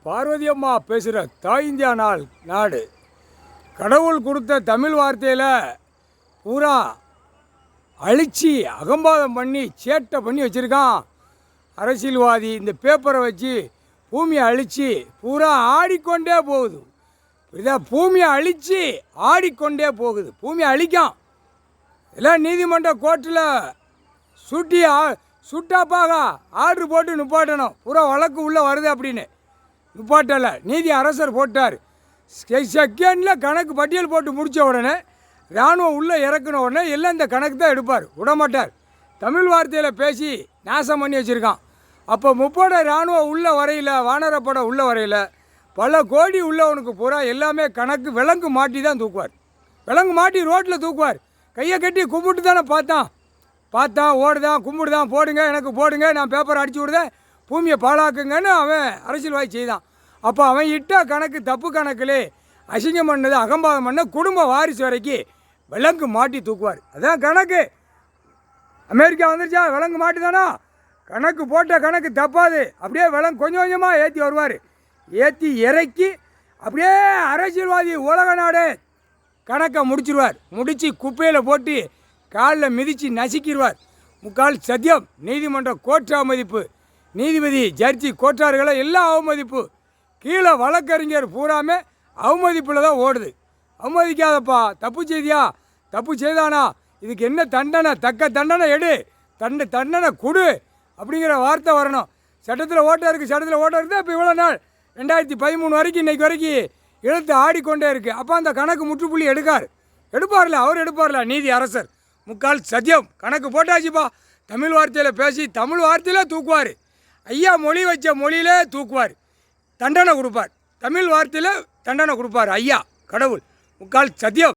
பார்வதி அம்மா பேசுகிற தாய் இந்தியா நாடு கடவுள் கொடுத்த தமிழ் வார்த்தையில் பூரா அழிச்சு அகம்பாதம் பண்ணி சேட்டை பண்ணி வச்சுருக்கான் அரசியல்வாதி. இந்த பேப்பரை வச்சு பூமியை அழித்து பூரா ஆடிக்கொண்டே போகுது. இதான் பூமியை அழித்து ஆடிக்கொண்டே போகுது. பூமியை அழிக்கும். எல்லாம் நீதிமன்ற கோர்ட்டில் சுட்டாப்பாக ஆர்டர் போட்டு நிப்பாட்டணும். பூரா வழக்கு உள்ளே வருது அப்படின்னு நிப்பாட்டலை. நீதி அரசர் போட்டார். செகண்டில் கணக்கு பட்டியல் போட்டு முடித்த உடனே இராணுவம் உள்ளே இறக்குன உடனே எல்லாம் இந்த கணக்கு தான் எடுப்பார். விடமாட்டார். தமிழ் வார்த்தையில் பேசி நாசம் பண்ணி வச்சுருக்கான். அப்போ முப்படை இராணுவம் உள்ள வரையில், வானரப்படை உள்ள வரையில் பல கோடி உள்ளவனுக்கு பூரா எல்லாமே கணக்கு விலங்கு மாட்டி தான் தூக்குவார். விலங்கு மாட்டி ரோட்டில் தூக்குவார். கையை கட்டி கும்பிட்டு தானே பார்த்தான் ஓடுதான் கும்பிடுதான், போடுங்க எனக்கு போடுங்க, நான் பேப்பர் அடிச்சு விடுதேன், பூமியை பாழாக்குங்கன்னு அவன் அரசியல்வாதி செய்தான். அப்போ அவன் இட்ட கணக்கு தப்பு கணக்கிலே அசிங்கம் பண்ணது, அகம்பாதம் பண்ண குடும்ப வாரிசு வரைக்கும் விலங்கு மாட்டி தூக்குவார். அதான் கணக்கு. அமெரிக்கா வந்துருச்சா, விலங்கு மாட்டி தானா, கணக்கு போட்ட கணக்கு தப்பாது. அப்படியே விலங்கு கொஞ்சம் கொஞ்சமாக ஏற்றி வருவார். ஏற்றி இறக்கி அப்படியே அரசியல்வாதி உலக நாடு கணக்கை முடிச்சிருவார். முடித்து குப்பையில் போட்டு காலில் மிதித்து நசுக்கிடுவார். முக்கால் சத்தியம். நீதிமன்ற கோர்ட் அவமதிப்பு, நீதிபதி ஜட்ஜி கோட்டார்களை எல்லாம் அவமதிப்பு. கீழே வழக்கறிஞர் பூராமே அவமதிப்பில் தான் ஓடுது. அவமதிக்காதப்பா, தப்பு செய்தியா, தப்பு செய்தானா, இதுக்கு என்ன தண்டனை, தக்க தண்டனை எடு, தண்டனை கொடு அப்படிங்கிற வார்த்தை வரணும். சட்டத்தில் ஓட்டம் இருக்குது. சட்டத்தில் ஓட்டம் இருக்குது. இப்போ இவ்வளோ நாள் 2013 வரைக்கும் இன்றைக்கு வரைக்கும் இழுத்து ஆடிக்கொண்டே இருக்குது. அப்போ அந்த கணக்கு முற்றுப்புள்ளி எடுப்பார்ல, அவர் எடுப்பார்ல நீதி அரசர். முக்கால் சத்தியம். கணக்கு போட்டாச்சுப்பா. தமிழ் வார்த்தையில் பேசி தமிழ் வார்த்தையில் தூக்குவார். ஐயா மொழி வச்ச மொழியிலே தூக்குவார். தண்டனை கொடுப்பார். தமிழ் வார்த்தையில் தண்டனை கொடுப்பார் ஐயா கடவுள். முக்கால் சத்தியம்.